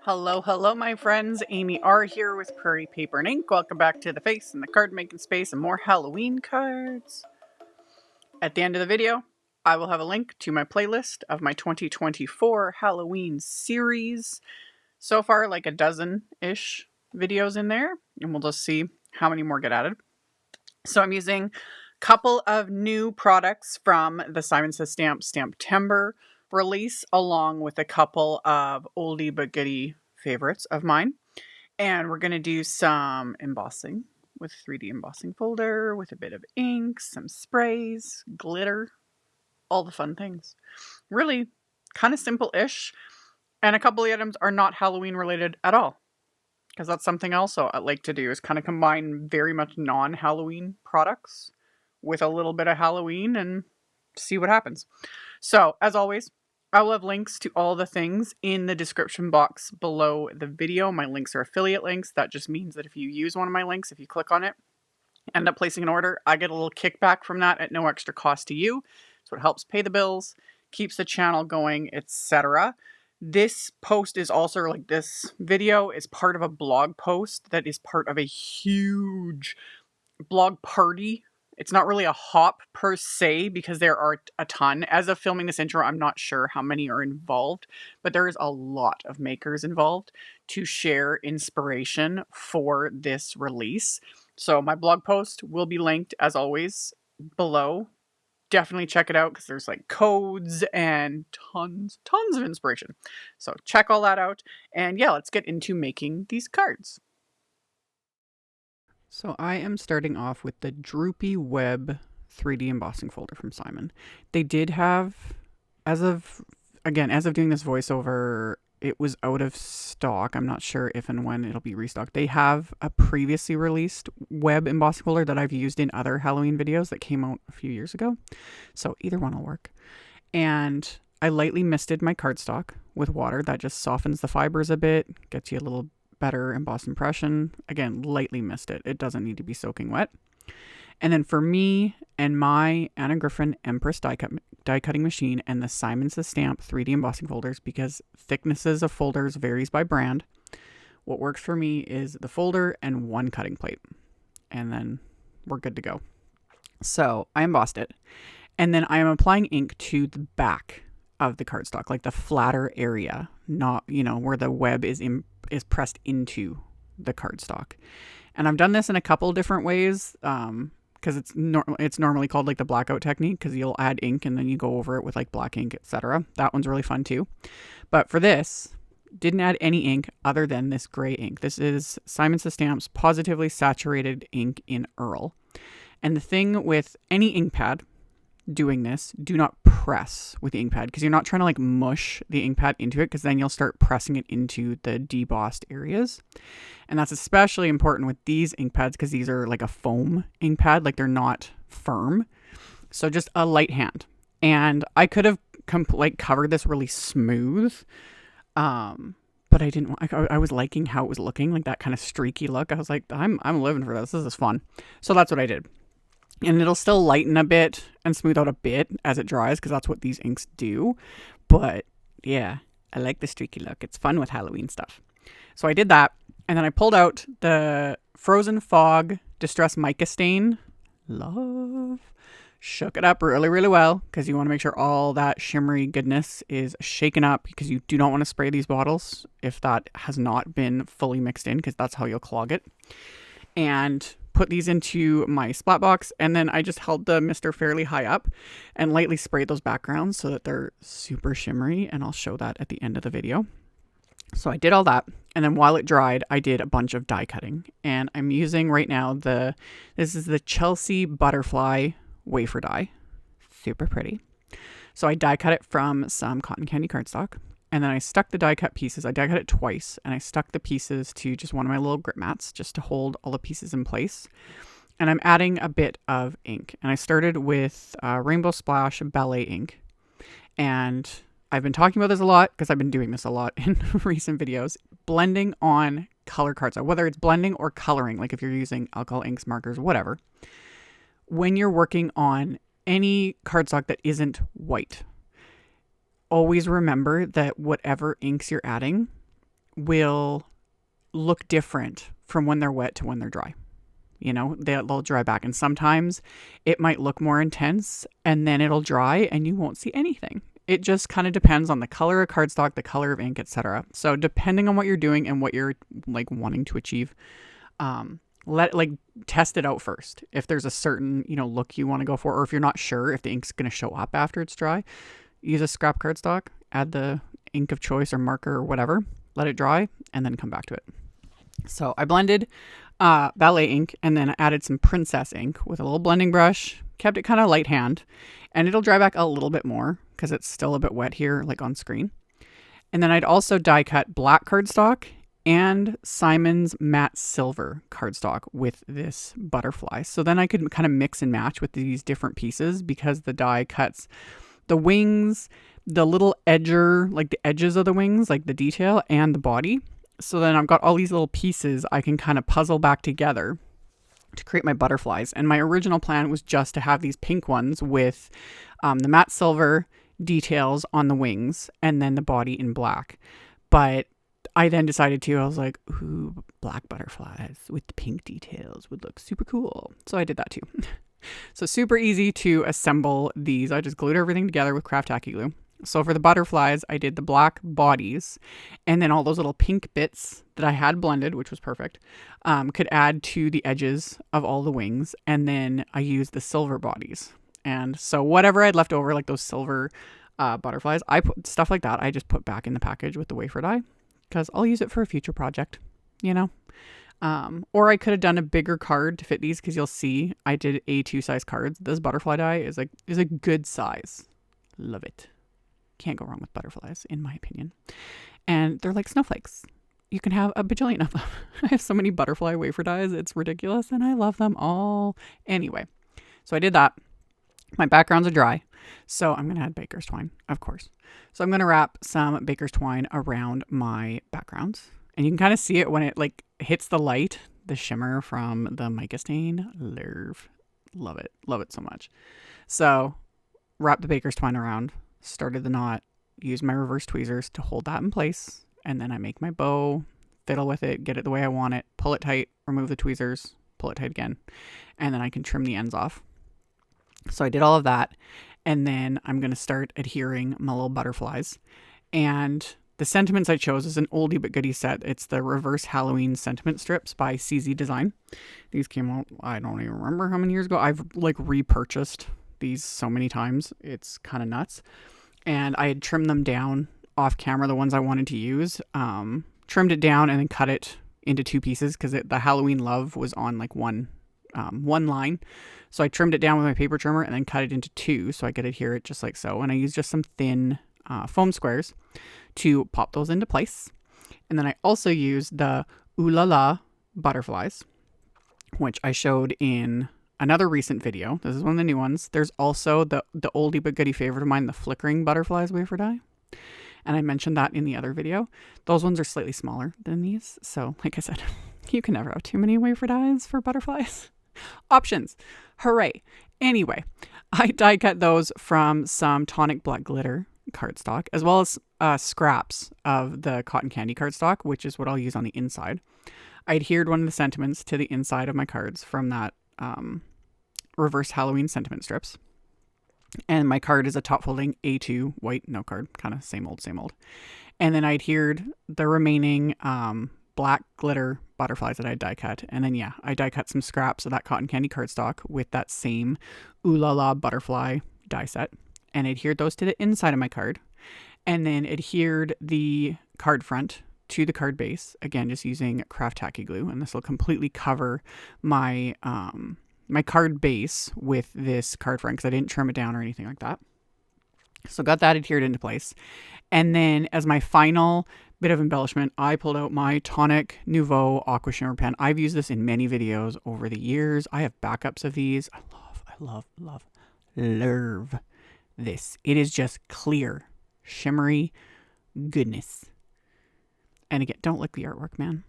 Hello, my friends. AmyR here with Prairie Paper and Ink. Welcome back to the face and the card making space and more Halloween cards. At the end of the video, I will have a link to my playlist of my 2024 Halloween series. So far, like a dozen-ish videos in there, and we'll just see how many more get added. So I'm using a couple of new products from the Simon Says Stamp Stamptember release, along with a couple of oldie but goodie favorites of mine. And we're going to do some embossing with 3D embossing folder, with a bit of ink, some sprays, glitter, all the fun things. Really kind of simple-ish. And a couple of the items are not Halloween related at all, because that's something also I like to do, is kind of combine very much non-Halloween products with a little bit of Halloween and see what happens. So, as always, I will have links to all the things in the description box below the video. My links are affiliate links. That just means that if you use one of my links, if you click on it, end up placing an order, I get a little kickback from that at no extra cost to you. So it helps pay the bills, keeps the channel going, etc. This post is also, like this video, is part of a blog post that is part of a huge blog party. It's not really a hop per se because there are a ton. As of filming this intro, I'm not sure how many are involved, but there is a lot of makers involved to share inspiration for this release. So my blog post will be linked, as always, below. Definitely check it out because there's like codes and tons of inspiration. So check all that out. And yeah, let's get into making these cards. So I am starting off with the Droopy Web 3D embossing folder from Simon. They did have, as of doing this voiceover, it was out of stock. I'm not sure if and when it'll be restocked. They have a previously released web embossing folder that I've used in other Halloween videos that came out a few years ago. So either one will work. And I lightly misted my cardstock with water. That just softens the fibers a bit, gets you a little better embossed impression. Again, lightly mist it. It doesn't need to be soaking wet. And then for me and my Anna Griffin EMPRESS die cutting machine and the Simon Says Stamp 3D embossing folders, because thicknesses of folders varies by brand, what works for me is the folder and one cutting plate. And then we're good to go. So I embossed it. And then I am applying ink to the back of the cardstock, like the flatter area, not, where the web is pressed into the cardstock. And I've done this in a couple different ways, because it's normally called like the blackout technique, because you'll add ink and then you go over it with like black ink, etc. That one's really fun too. But for this, didn't add any ink other than this gray ink. This is Simon Says Stamp's Positively Saturated ink in EARL. And the thing with any ink pad doing this, do not press with the ink pad, because you're not trying to like mush the ink pad into it, because then you'll start pressing it into the debossed areas. And that's especially important with these ink pads, because these are like a foam ink pad, like they're not firm. So just a light hand. And I could have covered this really smooth, but I didn't want, I was liking how it was looking, like that kind of streaky look. I was like, I'm living for this. This is fun. So that's what I did. And it'll still lighten a bit and smooth out a bit as it dries, because that's what these inks do. But yeah, I like the streaky look. It's fun with Halloween stuff. So I did that. And then I pulled out the Frozen Fog Distress Mica Stain. Love. Shook it up really, really well, because you want to make sure all that shimmery goodness is shaken up, because you do not want to spray these bottles if that has not been fully mixed in, because that's how you'll clog it. And put these into my splat box, and then I just held the mister fairly high up and lightly sprayed those backgrounds so that they're super shimmery, and I'll show that at the end of the video. So I did all that, and then while it dried, I did a bunch of die cutting, and I'm using right now this is the Chelsea Butterfly Wafer die. Super pretty. So I die cut it from some cotton candy cardstock. And then I stuck the die cut pieces. I die cut it twice, and I stuck the pieces to just one of my little grip mats just to hold all the pieces in place. And I'm adding a bit of ink. And I started with Rainbow Splash Ballet ink. And I've been talking about this a lot because I've been doing this a lot in recent videos. Blending on color cardstock, whether it's blending or coloring, like if you're using alcohol inks, markers, whatever. When you're working on any cardstock that isn't white, always remember that whatever inks you're adding will look different from when they're wet to when they're dry. You know, they'll dry back, and sometimes it might look more intense and then it'll dry and you won't see anything. It just kind of depends on the color of cardstock, the color of ink, etc. So depending on what you're doing and what you're like wanting to achieve, test it out first. If there's a certain, look you want to go for, or if you're not sure if the ink's going to show up after it's dry, use a scrap cardstock, add the ink of choice or marker or whatever, let it dry, and then come back to it. So I blended Ballet ink, and then I added some Princess ink with a little blending brush, kept it kind of light hand, and it'll dry back a little bit more because it's still a bit wet here, like on screen. And then I'd also die cut black cardstock and Simon's matte silver cardstock with this butterfly. So then I could kind of mix and match with these different pieces because the die cuts the wings, the little edger, like the edges of the wings, like the detail, and the body. So then I've got all these little pieces I can kind of puzzle back together to create my butterflies. And my original plan was just to have these pink ones with the matte silver details on the wings and then the body in black. But I then decided I was like, ooh, black butterflies with the pink details would look super cool. So I did that too. So super easy to assemble these. I just glued everything together with craft tacky glue. So for the butterflies, I did the black bodies, and then all those little pink bits that I had blended, which was perfect, could add to the edges of all the wings. And then I used the silver bodies. And so whatever I had left over, like those silver butterflies, I put stuff like that. I just put back in the package with the wafer die because I'll use it for a future project, Or I could have done a bigger card to fit these because you'll see I did A2 size cards. This butterfly die is a good size. Love it. Can't go wrong with butterflies, in my opinion. And they're like snowflakes. You can have a bajillion of them. I have so many butterfly wafer dies. It's ridiculous, and I love them all. Anyway, so I did that. My backgrounds are dry, so I'm going to add baker's twine, of course. So I'm going to wrap some baker's twine around my backgrounds. And you can kind of see it when it hits the light, the shimmer from the mica stain. Love it. Love it so much. So wrap the baker's twine around. Started the knot, use my reverse tweezers to hold that in place, and then I make my bow, fiddle with it, get it the way I want it, pull it tight, remove the tweezers, pull it tight again, and then I can trim the ends off. So I did all of that, and then I'm going to start adhering my little butterflies. And the sentiments I chose is an oldie but goodie set. It's the reverse Halloween sentiment strips by CZ Design. These came out, I don't even remember how many years ago. I've repurchased these so many times. It's kind of nuts. And I had trimmed them down off camera, the ones I wanted to use, trimmed it down and then cut it into two pieces because the Halloween love was on one line. So I trimmed it down with my paper trimmer and then cut it into two so I could adhere it just like so. And I used just some thin foam squares to pop those into place. And then I also used the Ooh La La butterflies, which I showed in another recent video. This is one of the new ones. There's also the oldie but goodie favorite of mine, the flickering butterflies wafer die. And I mentioned that in the other video. Those ones are slightly smaller than these. So like I said, you can never have too many wafer dies for butterflies. Options. Hooray. Anyway, I die cut those from some Tonic black glitter cardstock, as well as scraps of the cotton candy cardstock, which is what I'll use on the inside. I adhered one of the sentiments to the inside of my cards from that reverse Halloween sentiment strips. And my card is a top folding A2 white note card, kind of same old. And then I adhered the remaining black glitter butterflies that I die cut. And then I die cut some scraps of that cotton candy cardstock with that same Ooh La La butterfly die set, and adhered those to the inside of my card. And then adhered the card front to the card base, again just using craft tacky glue, and this will completely cover my my card base with this card front because I didn't trim it down or anything like that. So got that adhered into place. And then as my final bit of embellishment, I pulled out my Tonic Nouveau Aqua Shimmer pen. I've used this in many videos over the years. I have backups of these. I love this. It is just clear, shimmery goodness. And again, don't lick the artwork, man.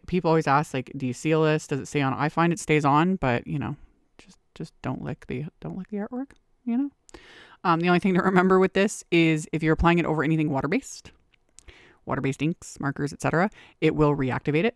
People always ask, do you seal this? Does it stay on? I find it stays on, but just Just don't lick the artwork, you know? The only thing to remember with this is if you're applying it over anything water-based inks, markers, etc., it will reactivate it.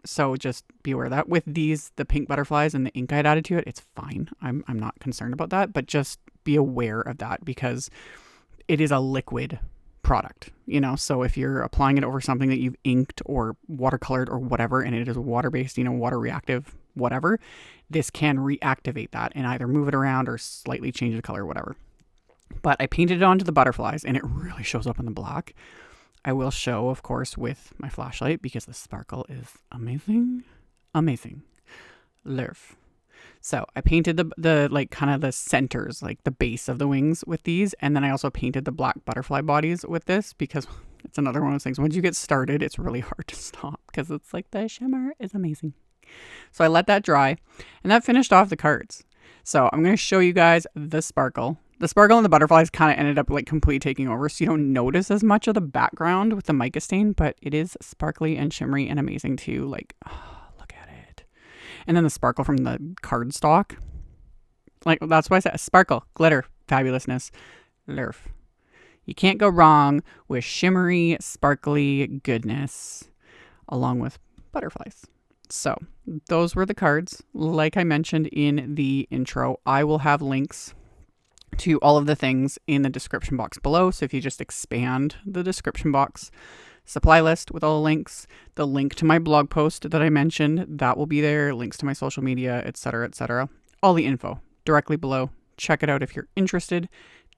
So just be aware of that. With these, the pink butterflies and the ink I'd added to it, it's fine. I'm not concerned about that, but just be aware of that because it is a liquid product, you know? So if you're applying it over something that you've inked or watercolored or whatever, and it is water-based, you know, water reactive, whatever, this can reactivate that and either move it around or slightly change the color or whatever. But I painted it onto the butterflies and it really shows up in the black. I will show, of course, with my flashlight because the sparkle is amazing. Amazing. Lerf. So I painted the like kind of the centers, like the base of the wings with these. And then I also painted the black butterfly bodies with this because it's another one of those things. Once you get started, it's really hard to stop because it's like the shimmer is amazing. So I let that dry and that finished off the cards. So I'm going to show you guys the sparkle. The sparkle and the butterflies kind of ended up like completely taking over, so you don't notice as much of the background with the mica stain, but it is sparkly and shimmery and amazing too. Like, oh, look at it. And then the sparkle from the cardstock. Like, that's why I said sparkle, glitter, fabulousness, lerf. You can't go wrong with shimmery, sparkly goodness along with butterflies. So those were the cards. Like I mentioned in the intro, I will have links to all of the things in the description box below. So if you just expand the description box, supply list with all the links, the link to my blog post that I mentioned, that will be there, links to my social media, etc., all the info directly below. Check it out if you're interested.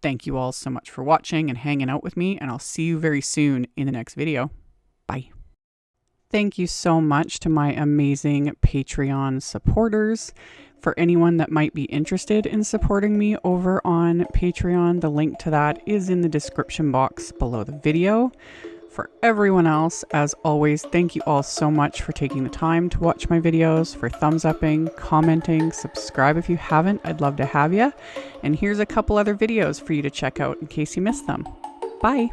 Thank you all so much for watching and hanging out with me, and I'll see you very soon in the next video. Bye. Thank you so much to my amazing Patreon supporters. For anyone that might be interested in supporting me over on Patreon, the link to that is in the description box below the video. For everyone else, as always, thank you all so much for taking the time to watch my videos, for thumbs upping, commenting, subscribe if you haven't. I'd love to have you. And here's a couple other videos for you to check out in case you missed them. Bye.